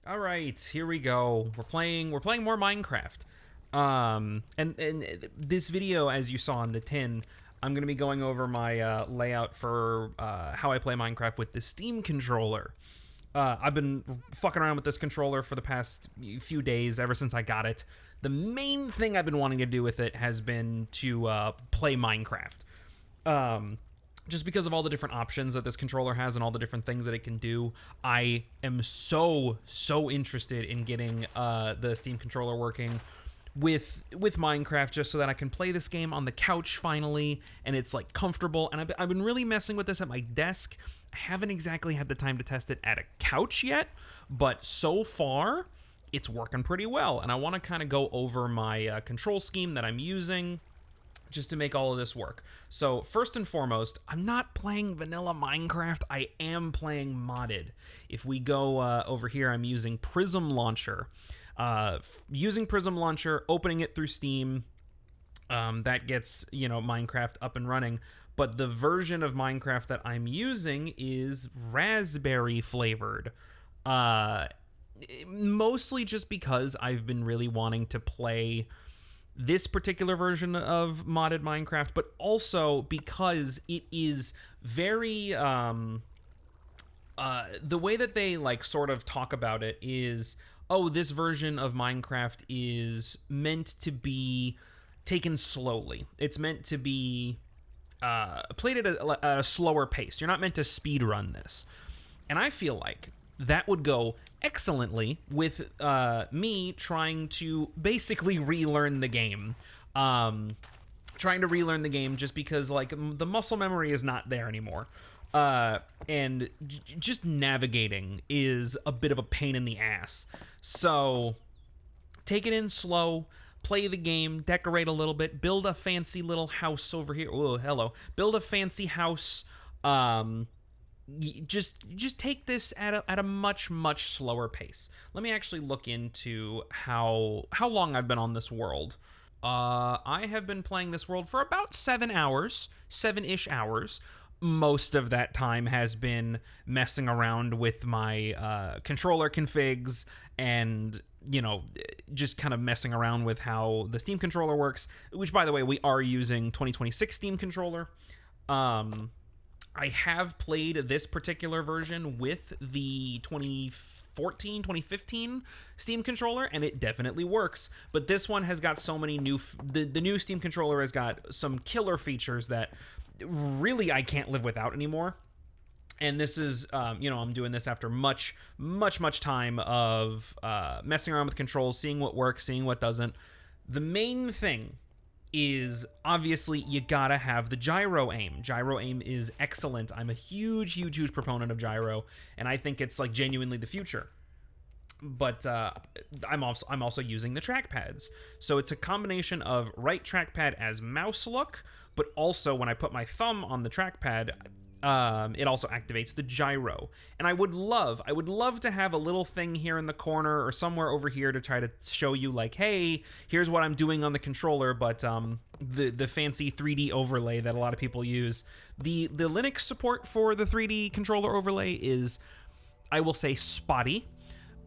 All right, here we go. We're playing more Minecraft. And this video, as you saw in the tin, I'm gonna be going over my layout for how I play Minecraft with the Steam controller. I've been fucking around with this controller for the past few days, ever since I got it. The main thing I've been wanting to do with it has been to play Minecraft. Um, just because of all the different options that this controller has and all the different things that it can do, I am so interested in getting the Steam controller working with Minecraft, just so that I can play this game on the couch finally, and it's like comfortable. And I've been really messing with this at my desk. I haven't exactly had the time to test it at a couch yet, but so far it's working pretty well. And I want to kind of go over my control scheme that I'm using just to make all of this work. So first and foremost, I'm not playing vanilla Minecraft. I am playing modded. If we go over here, I'm using Prism Launcher. Using Prism Launcher, opening it through Steam, that gets Minecraft up and running. But the version of Minecraft that I'm using is raspberry flavored. Uh, Mostly just because I've been really wanting to play this particular version of modded Minecraft, but also because it is very the way that they like sort of talk about it is, oh, this version of Minecraft is meant to be taken slowly. It's meant to be played at a slower pace. You're not meant to speed run this. And I feel like that would go excellently with me trying to basically relearn the game. Trying to relearn the game just because like the muscle memory is not there anymore. And just navigating is a bit of a pain in the ass. So take it in slow, play the game, decorate a little bit, build a fancy little house over here. Oh, hello. Build a fancy house. Just take this at a much slower pace. Let me actually look into how long I've been on this world. I have been playing this world for about 7 hours, 7-ish hours. Most of that time has been messing around with my controller configs and just kind of messing around with how the Steam controller works, which, by the way, we are using 2026 Steam controller. I have played this particular version with the 2014, 2015 Steam controller, and it definitely works. But this one has got so many the new Steam controller has got some killer features that really I can't live without anymore. And this is, I'm doing this after much time of messing around with controls, seeing what works, seeing what doesn't. The main thing is obviously you gotta have the gyro aim. Gyro aim is excellent. I'm a huge proponent of gyro, and I think it's like genuinely the future. But I'm also using the trackpads, so it's a combination of right trackpad as mouse look, but also when I put my thumb on the trackpad, it also activates the gyro. And I would love to have a little thing here in the corner or somewhere over here to try to show you like, hey, here's what I'm doing on the controller, but the fancy 3D overlay that a lot of people use. The Linux support for the 3D controller overlay is, I will say, spotty.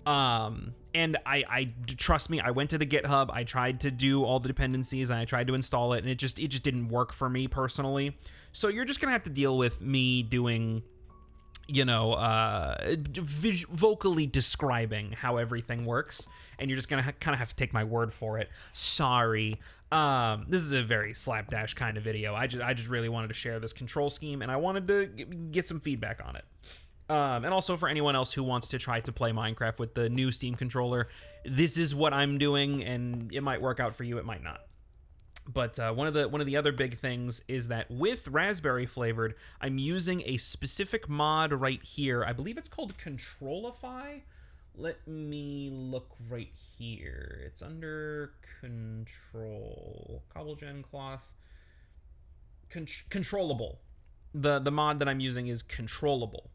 And I trust me, I went to the GitHub, I tried to do all the dependencies, and I tried to install it, and it just didn't work for me personally. So you're just gonna have to deal with me doing, vocally describing how everything works, and you're just gonna kind of have to take my word for it. Sorry. This is a very slapdash kind of video. I just really wanted to share this control scheme, and I wanted to get some feedback on it. And also for anyone else who wants to try to play Minecraft with the new Steam controller, this is what I'm doing, and it might work out for you, it might not. But one of the other big things is that with raspberry flavored, I'm using a specific mod right here. I believe it's called Controlify. Let me look right here. It's under Control. Cobblegen Cloth. Controllable. The mod that I'm using is Controllable.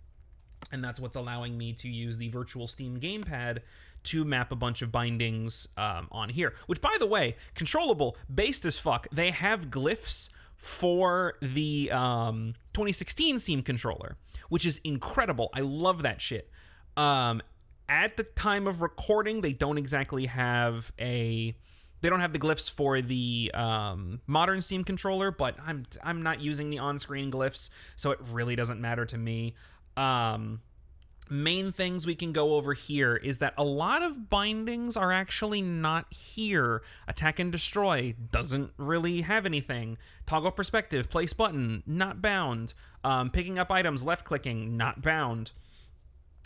And that's what's allowing me to use the virtual Steam gamepad to map a bunch of bindings on here. Which, by the way, Controllable, based as fuck, they have glyphs for the 2016 Steam controller, which is incredible. I love that shit. At the time of recording, they don't exactly have they don't have the glyphs for the modern Steam controller, but I'm not using the on-screen glyphs, so it really doesn't matter to me. Main things we can go over here is that a lot of bindings are actually not here. Attack and destroy doesn't really have anything. Toggle perspective, place button, not bound. Picking up items, left clicking, not bound.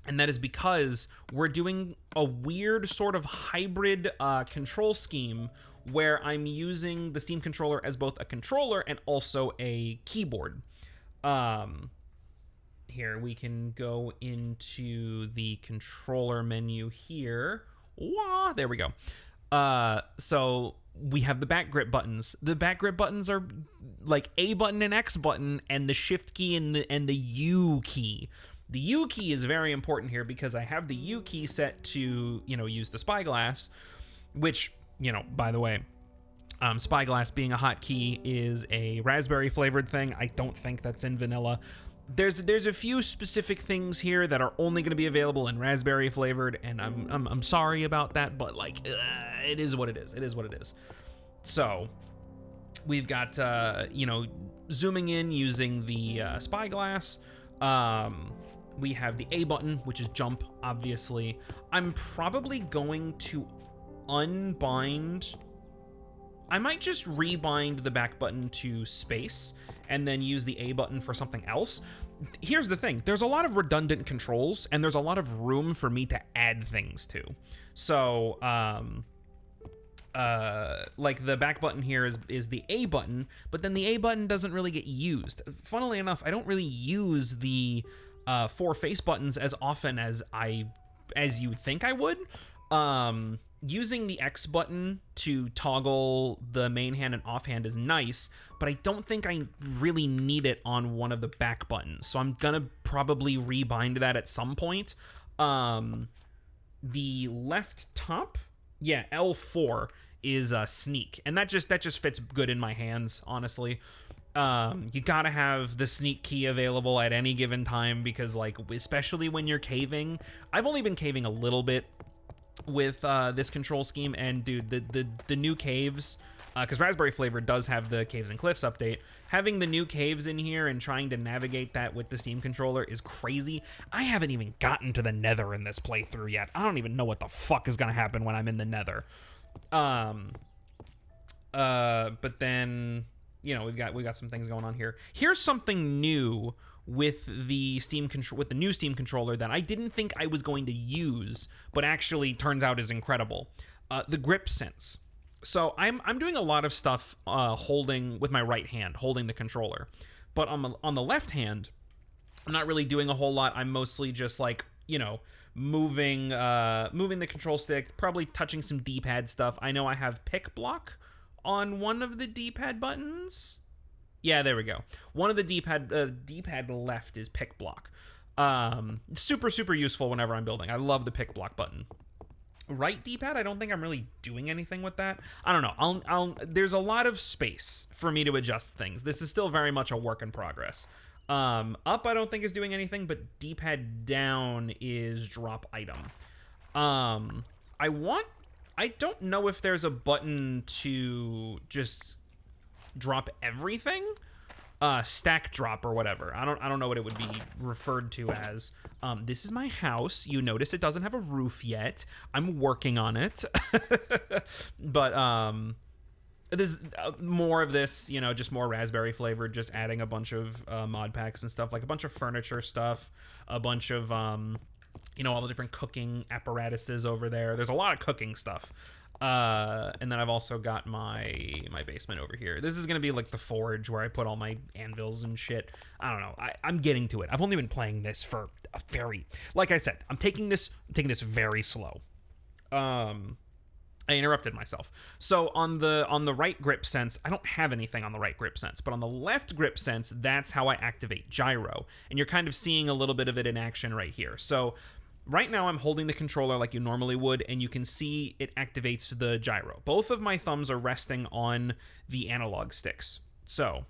And that is because we're doing a weird sort of hybrid control scheme where I'm using the Steam controller as both a controller and also a keyboard. Here, we can go into the controller menu here. Wah, there we go. So we have the back grip buttons. The back grip buttons are like A button and X button, and the shift key and the U key. The U key is very important here because I have the U key set to, use the Spyglass, which, by the way, Spyglass being a hotkey is a raspberry flavored thing. I don't think that's in vanilla. There's a few specific things here that are only going to be available in raspberry flavored, and I'm sorry about that, but it is what it is. It is what it is. So we've got zooming in using the Spyglass. We have the A button, which is jump, obviously. I'm probably going to unbind. I might just rebind the back button to space and then use the A button for something else. Here's the thing. There's a lot of redundant controls, and there's a lot of room for me to add things to. So, like the back button here is the A button, but then the A button doesn't really get used. Funnily enough, I don't really use the 4 face buttons as often as you would think I would. Using the X button to toggle the main hand and offhand is nice, but I don't think I really need it on one of the back buttons. So I'm gonna probably rebind that at some point. The left top, yeah, L4 is sneak, and that just fits good in my hands, honestly. You gotta have the sneak key available at any given time because, especially when you're caving. I've only been caving a little bit with this control scheme, and dude, the new caves, because Raspberry Flavor does have the Caves and Cliffs update. Having the new caves in here and trying to navigate that with the Steam controller is crazy. I haven't even gotten to the Nether in this playthrough yet. I don't even know what the fuck is gonna happen when I'm in the Nether. But then, we've got some things going on here. Here's something new with the new Steam controller that I didn't think I was going to use, but actually turns out is incredible. The grip sense. So I'm doing a lot of stuff holding with my right hand, holding the controller, but on the left hand, I'm not really doing a whole lot. I'm mostly just moving the control stick, probably touching some D-pad stuff. I know I have pick block on one of the D-pad buttons. Yeah, there we go. One of the D-pad left is pick block. Super, super useful whenever I'm building. I love the pick block button. Right D-pad, I don't think I'm really doing anything with that. I don't know. There's a lot of space for me to adjust things. This is still very much a work in progress. Up, I don't think is doing anything, but D-pad down is drop item. I don't know if there's a button to just drop everything, stack drop or whatever. I don't know what it would be referred to as. This is my house. You notice it doesn't have a roof yet. I'm working on it. But there's more of this, just more raspberry flavored, just adding a bunch of mod packs and stuff, like a bunch of furniture stuff, a bunch of all the different cooking apparatuses over there. There's a lot of cooking stuff. And then I've also got my basement over here. This is going to be like the forge where I put all my anvils and shit. I don't know. I'm getting to it. I've only been playing this for like I said, I'm taking this very slow. I interrupted myself. So on the right grip sense, I don't have anything on the right grip sense, but on the left grip sense, that's how I activate gyro. And you're kind of seeing a little bit of it in action right here. So right now I'm holding the controller like you normally would, and you can see it activates the gyro. Both of my thumbs are resting on the analog sticks. So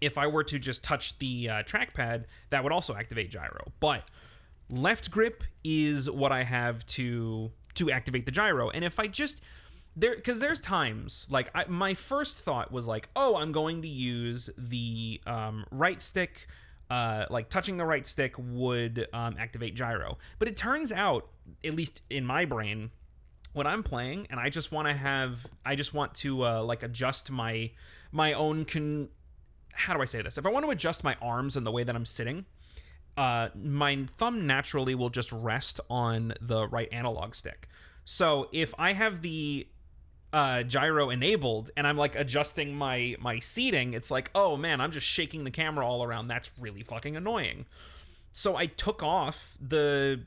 if I were to just touch the trackpad, that would also activate gyro. But Left grip is what I have to activate the gyro. And if I just because there's times like my first thought was like, oh, I'm going to use the right stick, like touching the right stick would activate gyro. But it turns out, at least in my brain, when I'm playing and I just want to like adjust my own how do I say this? If I want to adjust my arms and the way that I'm sitting, my thumb naturally will just rest on the right analog stick. So if I have the gyro enabled and I'm like adjusting my seating, it's like, oh man, I'm just shaking the camera all around. That's really fucking annoying. So I took off the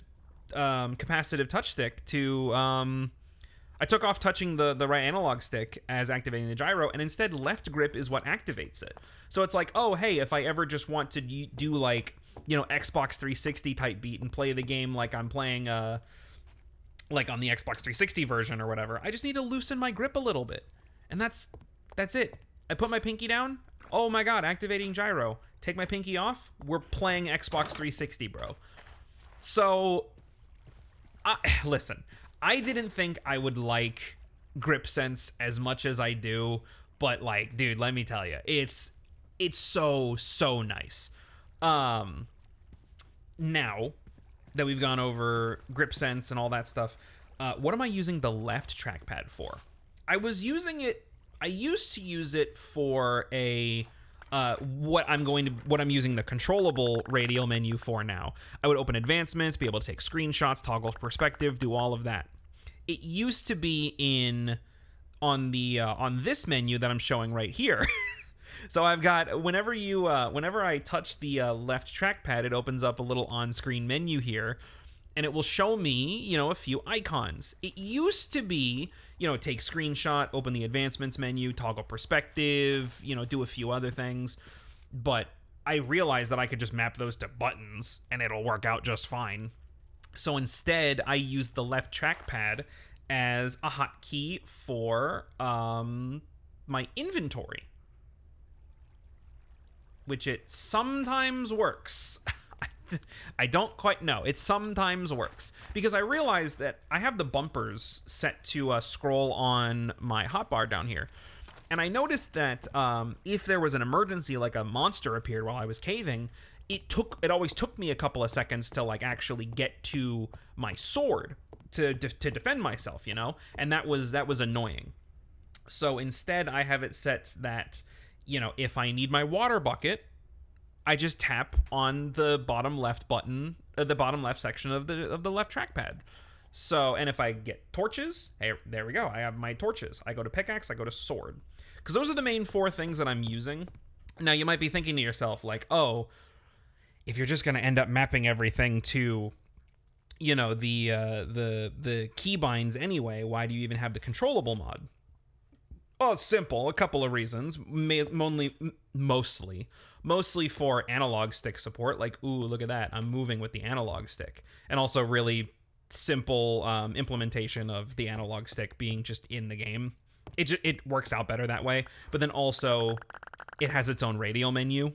capacitive touch stick to I took off touching the right analog stick as activating the gyro, and instead left grip is what activates it. So it's like, oh hey, if I ever just want to do like, you know, Xbox 360 type beat and play the game like I'm playing like on the Xbox 360 version or whatever, I just need to loosen my grip a little bit. And that's it. I put my pinky down. Oh my god, activating gyro. Take my pinky off. We're playing Xbox 360, bro. So, listen, I didn't think I would like grip sense as much as I do, but like, dude, let me tell you, it's so nice. Now that we've gone over grip sense and all that stuff, what am I using the left trackpad for? I used to use it for a what I'm using the controllable radial menu for now. I would open advancements, be able to take screenshots, toggle perspective, do all of that. It used to be on this menu that I'm showing right here. So I've got, whenever I touch the left trackpad, it opens up a little on-screen menu here, and it will show me, you know, a few icons. It used to be, you know, take screenshot, open the advancements menu, toggle perspective, you know, do a few other things. But I realized that I could just map those to buttons and it'll work out just fine. So instead, I use the left trackpad as a hotkey for my inventory, which it sometimes works. I don't quite know. It sometimes works because I realized that I have the bumpers set to scroll on my hotbar down here. And I noticed that if there was an emergency, like a monster appeared while I was caving, it always took me a couple of seconds to like actually get to my sword to defend myself, you know? And that was annoying. So instead I have it set that, you know, if I need my water bucket, I just tap on the bottom left button, the bottom left section of the left trackpad. So, and if I get torches, hey, there we go. I have my torches. I go to pickaxe, I go to sword. Because those are the main four things that I'm using. Now, you might be thinking to yourself, like, oh, if you're just going to end up mapping everything to, you know, the keybinds anyway, why do you even have the controllable mod? Well, it's simple. A couple of reasons. Mostly for analog stick support. Like, ooh, look at that. I'm moving with the analog stick. And also really simple implementation of the analog stick being just in the game. It works out better that way. But then also, it has its own radial menu.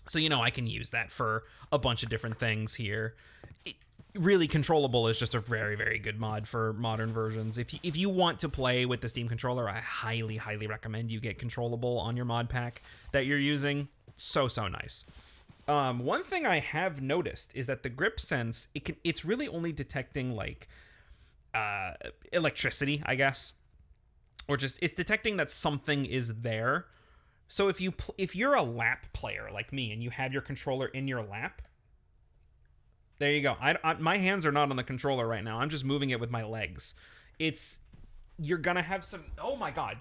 So, you know, I can use that for a bunch of different things here. Really, controllable is just a very, very good mod for modern versions. If you want to play with the Steam controller, I highly, highly recommend you get controllable on your mod pack that you're using. So nice. One thing I have noticed is that the grip sense, it's really only detecting like electricity, I guess, or just it's detecting that something is there. So if you're a lap player like me and you have your controller in your lap, there you go. My hands are not on the controller right now. I'm just moving it with my legs. You're gonna have some. Oh my god!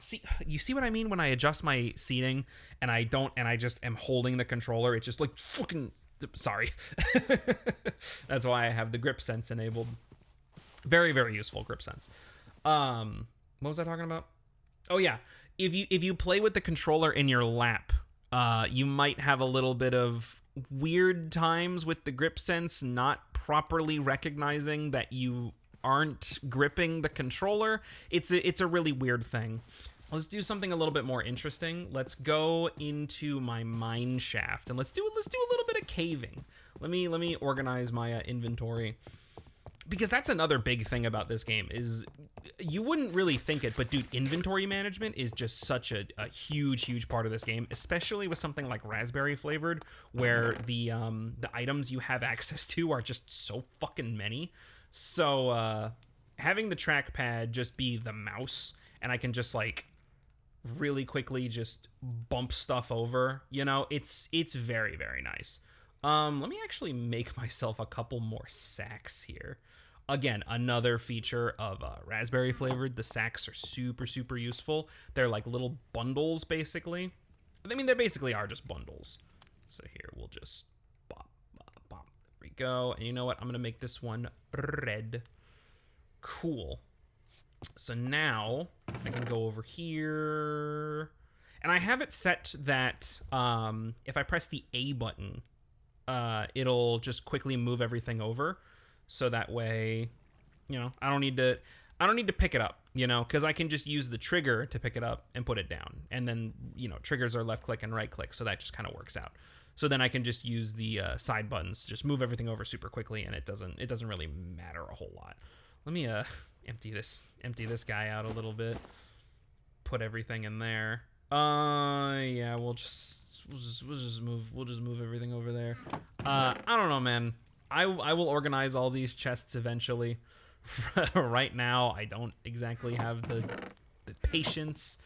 You see what I mean when I adjust my seating and I just am holding the controller. It's just like fucking. Sorry. That's why I have the grip sense enabled. Very, very useful grip sense. What was I talking about? Oh yeah, if you play with the controller in your lap, you might have a little bit of weird times with the grip sense not properly recognizing that you aren't gripping the controller. It's a really weird thing. Let's do something a little bit more interesting. Let's go into my mine shaft and let's do a little bit of caving. Let me organize my inventory, because that's another big thing about this game is you wouldn't really think it, but dude, inventory management is just such a huge part of this game, especially with something like raspberry flavored, where the items you have access to are just so fucking many. So having the trackpad just be the mouse, and I can just like really quickly just bump stuff over, you know, it's very nice. Let me actually make myself a couple more sacks here. Again, another feature of raspberry flavored. The sacks are super useful. They're like little bundles, basically. I mean, they basically are just bundles. So here, we'll just bop. There we go. And you know what? I'm going to make this one red. Cool. So now I can go over here. And I have it set that if I press the A button, it'll just quickly move everything over. So that way, you know, I don't need to pick it up, you know, because I can just use the trigger to pick it up and put it down. And then, you know, triggers are left click and right click, so that just kind of works out. So then I can just use the side buttons, just move everything over super quickly, and it doesn't really matter a whole lot. Let me empty this guy out a little bit. Put everything in there. Yeah, we'll just move everything over there. I don't know, man. I will organize all these chests eventually. Right now, I don't exactly have the patience.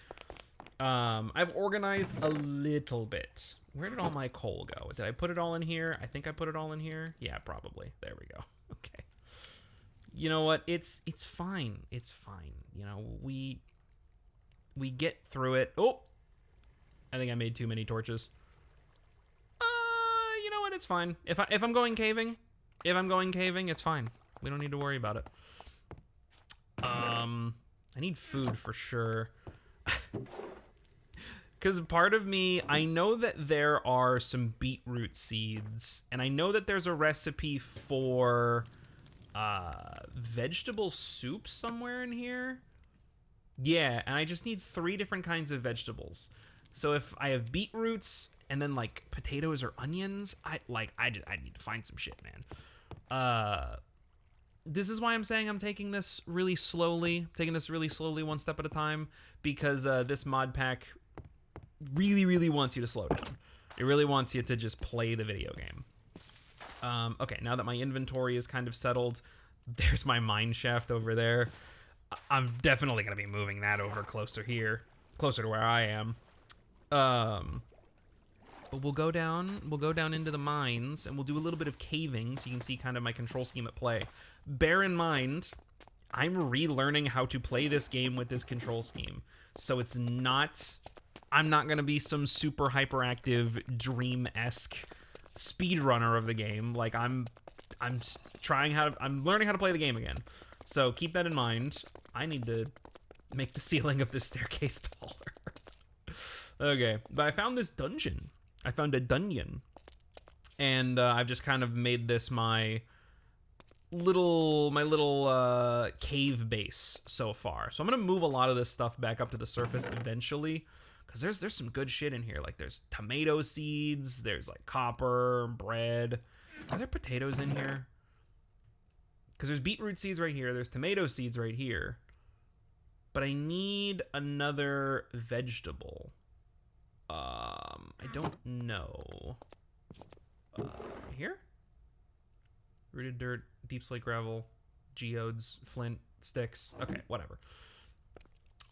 I've organized a little bit. Where did all my coal go? Did I put it all in here? I think I put it all in here. Yeah, probably. There we go. Okay. You know what? It's fine. It's fine. You know, we get through it. Oh, I think I made too many torches. You know what? It's fine. If I'm going caving, it's fine. We don't need to worry about it. I need food for sure. Because part of me, I know that there are some beetroot seeds, and I know that there's a recipe for vegetable soup somewhere in here. Yeah, and I just need 3 different kinds of vegetables. So if I have beetroots and then like potatoes or onions, I need to find some shit, man. This is why I'm saying I'm taking this really slowly, one step at a time, because this mod pack really wants you to slow down. It really wants you to just play the video game. Okay, now that my inventory is kind of settled, there's my mine shaft over there. I'm definitely going to be moving that over closer to where I am. But we'll go down into the mines, and we'll do a little bit of caving so you can see kind of my control scheme at play. Bear in mind, I'm relearning how to play this game with this control scheme. So I'm not going to be some super hyperactive, dream-esque speedrunner of the game. Like, I'm learning how to play the game again. So keep that in mind. I need to make the ceiling of this staircase taller. Okay, but I found this dungeon. I found a dungeon. And I've just kind of made this my little cave base so far. So I'm gonna move a lot of this stuff back up to the surface eventually, because there's some good shit in here. Like there's tomato seeds, there's like copper, bread. Are there potatoes in here? Because there's beetroot seeds right here, there's tomato seeds right here. But I need another vegetable. I don't know. Here? Rooted dirt, deep slate gravel, geodes, flint, sticks. Okay, whatever.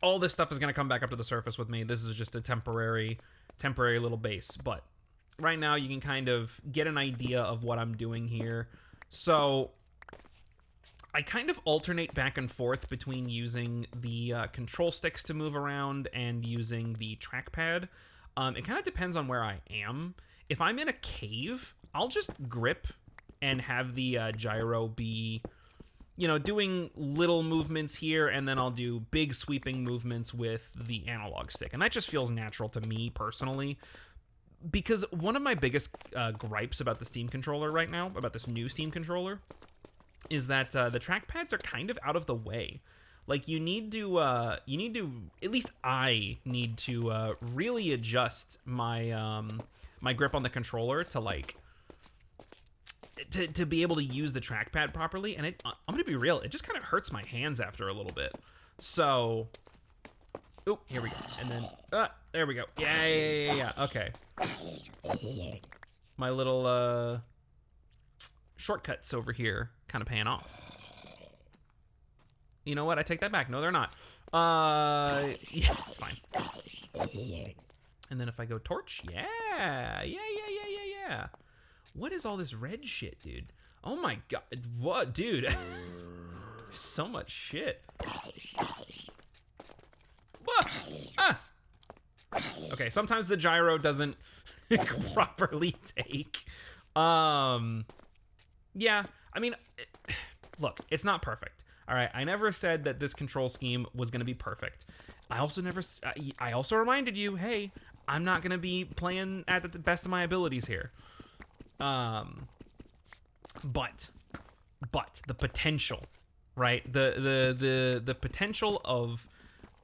All this stuff is going to come back up to the surface with me. This is just a temporary little base. But right now you can kind of get an idea of what I'm doing here. So I kind of alternate back and forth between using the control sticks to move around and using the trackpad. It kind of depends on where I am. If I'm in a cave, I'll just grip and have the gyro be, you know, doing little movements here, and then I'll do big sweeping movements with the analog stick. And that just feels natural to me personally. Because one of my biggest gripes about the Steam controller right now, about this new Steam controller, is that the trackpads are kind of out of the way. Like you need to, at least I need to really adjust my my grip on the controller to like to be able to use the trackpad properly. And I'm gonna be real, it just kind of hurts my hands after a little bit. So, oh, here we go. And then, there we go. Yeah. Okay. My little shortcuts over here kind of paying off. You know what? I take that back. No, they're not. Yeah, it's fine. And then if I go torch, yeah. What is all this red shit, dude? Oh my god, what, dude? So much shit. Okay, sometimes the gyro doesn't properly take. Yeah, I mean, look, it's not perfect. All right, I never said that this control scheme was gonna be perfect. I also reminded you, hey, I'm not gonna be playing at the best of my abilities here. But the potential, right? The potential of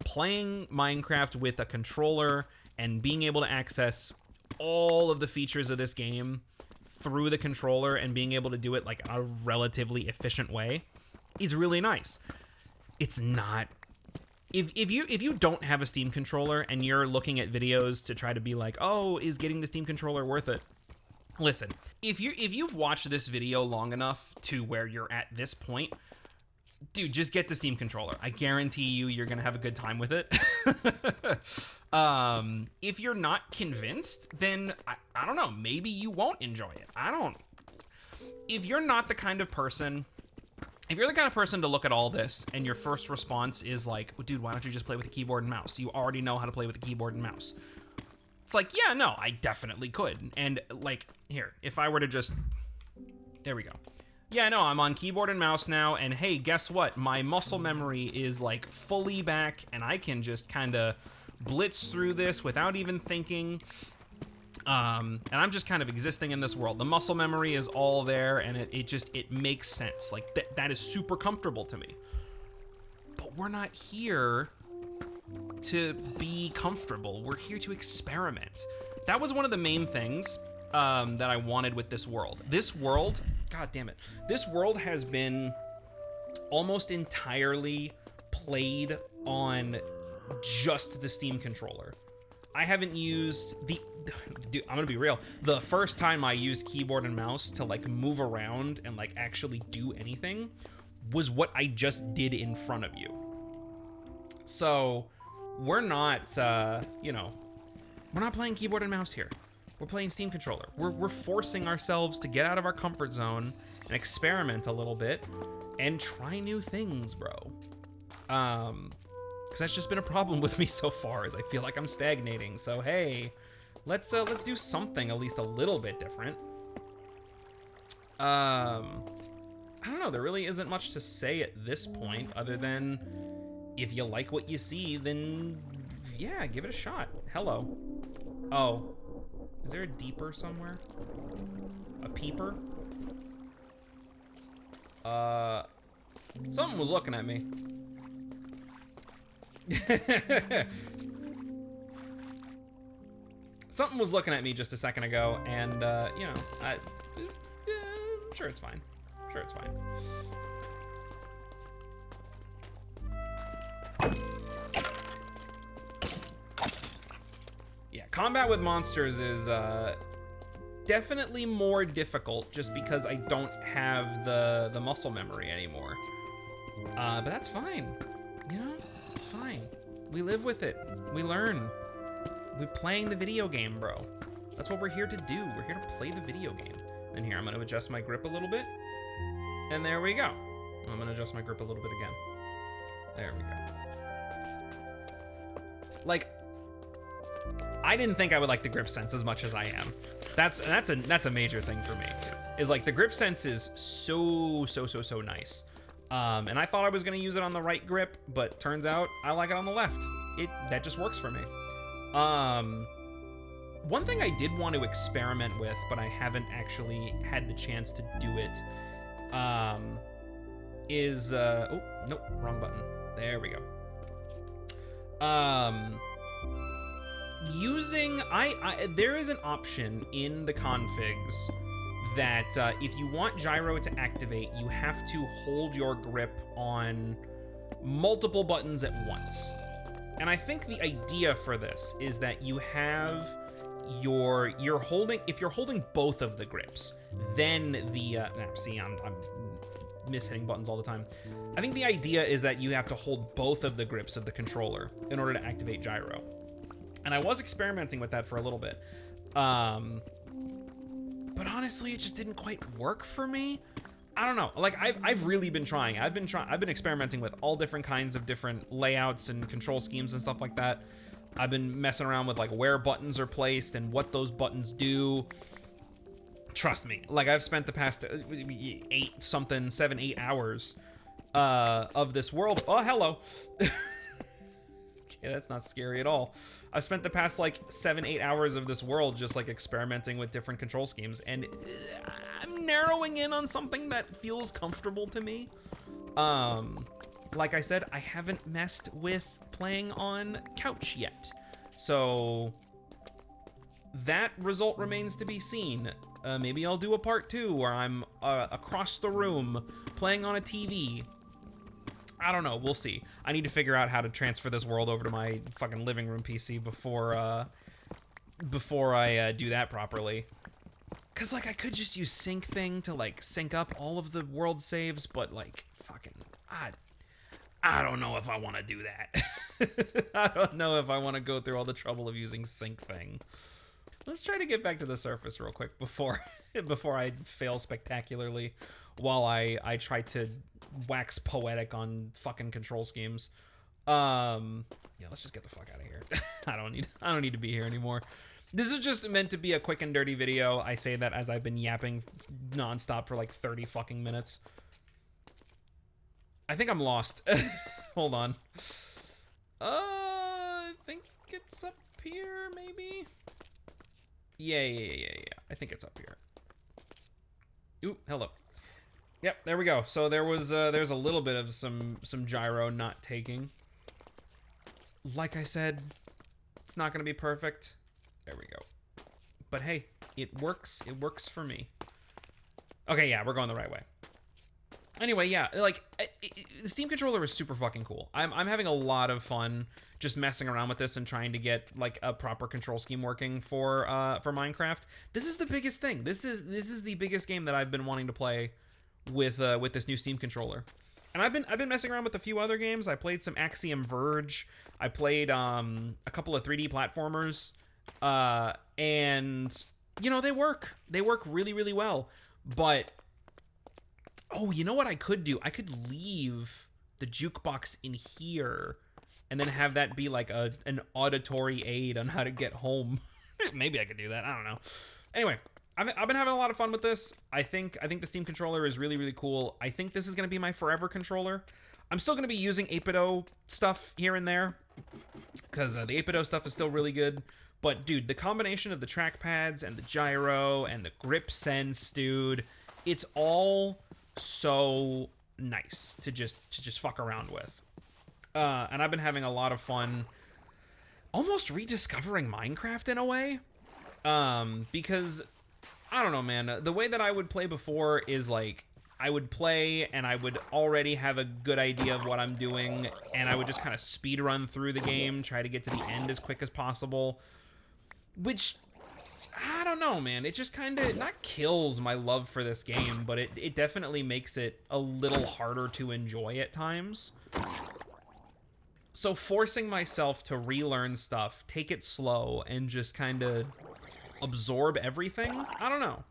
playing Minecraft with a controller and being able to access all of the features of this game through the controller and being able to do it like a relatively efficient way is really nice. It's not. If you don't have a Steam controller and you're looking at videos to try to be like, oh, is getting the Steam controller worth it? Listen, if you've watched this video long enough to where you're at this point, dude, just get the Steam controller. I guarantee you're gonna have a good time with it. If you're not convinced, then I don't know, maybe you won't enjoy it. If you're not the kind of person, if you're the kind of person to look at all this and your first response is like, well, dude, why don't you just play with a keyboard and mouse? You already know how to play with a keyboard and mouse. It's like, yeah, no, I definitely could. And like, here, if I were to just, there we go. Yeah, no, I'm on keyboard and mouse now, and hey, guess what? My muscle memory is like fully back, and I can just kind of blitz through this without even thinking. And I'm just kind of existing in this world. The muscle memory is all there, and it makes sense. Like, that is super comfortable to me. But we're not here to be comfortable. We're here to experiment. That was one of the main things that I wanted with this world. This world, god damn it, this world has been almost entirely played on just the Steam controller. I haven't used dude, I'm gonna be real. The first time I used keyboard and mouse to like move around and like actually do anything was what I just did in front of you. So we're not, we're not playing keyboard and mouse here. We're playing Steam controller. We're forcing ourselves to get out of our comfort zone and experiment a little bit and try new things, bro. Because that's just been a problem with me so far, is I feel like I'm stagnating. So hey, let's do something at least a little bit different. I don't know. There really isn't much to say at this point, other than if you like what you see, then yeah, give it a shot. Hello. Oh, is there a deeper somewhere? A peeper? Something was looking at me. Something was looking at me just a second ago, and I'm sure it's fine. Sure it's fine. Yeah, combat with monsters is definitely more difficult just because I don't have the muscle memory anymore. But that's fine. You know, it's fine. We live with it. We learn. We're playing the video game, bro. That's what we're here to do. We're here to play the video game. And here, I'm gonna adjust my grip a little bit. And there we go. I'm gonna adjust my grip a little bit again. There we go. Like, I didn't think I would like the grip sense as much as I am. That's a major thing for me. Is like the grip sense is so nice. And I thought I was gonna use it on the right grip, but turns out I like it on the left. That just works for me. One thing I did want to experiment with, but I haven't actually had the chance to do it, is, oh, nope, wrong button. There we go. Using, there is an option in the configs that if you want gyro to activate, you have to hold your grip on multiple buttons at once. And I think the idea for this is that you have you're holding, if you're holding both of the grips, then the see, I'm mishitting buttons all the time. I think the idea is that you have to hold both of the grips of the controller in order to activate gyro. And I was experimenting with that for a little bit. But honestly, it just didn't quite work for me. I don't know. Like I've really been trying. I've been experimenting with all different kinds of different layouts and control schemes and stuff like that. I've been messing around with like where buttons are placed and what those buttons do. Trust me, like I've spent the past 7, 8 hours of this world. Oh, hello. Okay, that's not scary at all. I've spent the past like 7, 8 hours of this world just like experimenting with different control schemes, and I'm narrowing in on something that feels comfortable to me. Like I said, I haven't messed with playing on couch yet, so that result remains to be seen. Maybe I'll do a part 2 where I'm across the room playing on a TV. I don't know, we'll see. I need to figure out how to transfer this world over to my fucking living room PC before I do that properly. Cause like I could just use sync thing to like sync up all of the world saves, but like fucking I don't know if I want to do that. I don't know if I want to go through all the trouble of using sync thing. Let's try to get back to the surface real quick before I fail spectacularly while I try to wax poetic on fucking control schemes. Yeah, let's just get the fuck out of here. I don't need to be here anymore. This is just meant to be a quick and dirty video. I say that as I've been yapping nonstop for like 30 fucking minutes. I think I'm lost. Hold on. I think it's up here, maybe? Yeah. I think it's up here. Ooh, hello. Yep, there we go. So there's a little bit of some gyro not taking. Like I said, it's not gonna be perfect. There we go. But hey, it works. It works for me. Okay, yeah, we're going the right way. Anyway, yeah, like the Steam controller is super fucking cool. I'm having a lot of fun just messing around with this and trying to get like a proper control scheme working for Minecraft. This is the biggest thing. This is the biggest game that I've been wanting to play with this new Steam controller. And I've been messing around with a few other games. I played some Axiom Verge. I played a couple of 3D platformers. And you know, they work. They work really, really well. But oh, you know what I could do? I could leave the jukebox in here and then have that be like an auditory aid on how to get home. Maybe I could do that. I don't know. Anyway, I've been having a lot of fun with this. I think the Steam controller is really, really cool. I think this is going to be my forever controller. I'm still going to be using 8BitDo stuff here and there because the 8BitDo stuff is still really good. But dude, the combination of the trackpads and the gyro and the grip sense, dude, it's all so nice to just fuck around with. And I've been having a lot of fun almost rediscovering Minecraft in a way. Because I don't know, man, the way that I would play before is like I would play and I would already have a good idea of what I'm doing, and I would just kind of speed run through the game, try to get to the end as quick as possible, which I don't know, man. It just kind of not kills my love for this game, but it definitely makes it a little harder to enjoy at times. So forcing myself to relearn stuff, take it slow, and just kind of absorb everything, I don't know.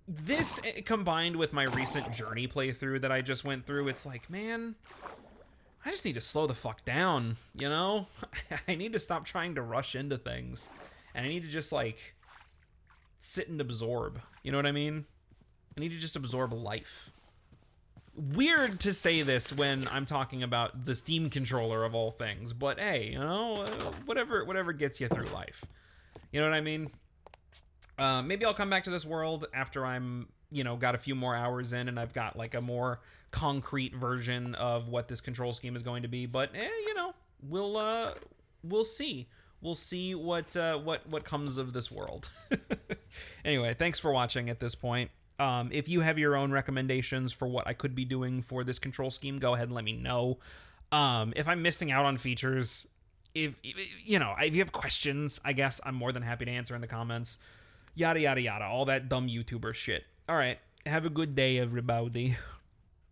This combined with my recent Journey playthrough that I just went through, it's like, man, I just need to slow the fuck down, you know? I need to stop trying to rush into things. And I need to just, like, sit and absorb. You know what I mean? I need to just absorb life. Weird to say this when I'm talking about the Steam controller of all things, but hey, you know, whatever gets you through life. You know what I mean? Maybe I'll come back to this world after I'm, you know, got a few more hours in and I've got, like, a more concrete version of what this control scheme is going to be. But, you know, we'll see. We'll see what comes of this world. Anyway, thanks for watching at this point. If you have your own recommendations for what I could be doing for this control scheme, go ahead and let me know. If I'm missing out on features, if you have questions, I guess I'm more than happy to answer in the comments. Yada yada yada, all that dumb YouTuber shit. All right, have a good day, everybody.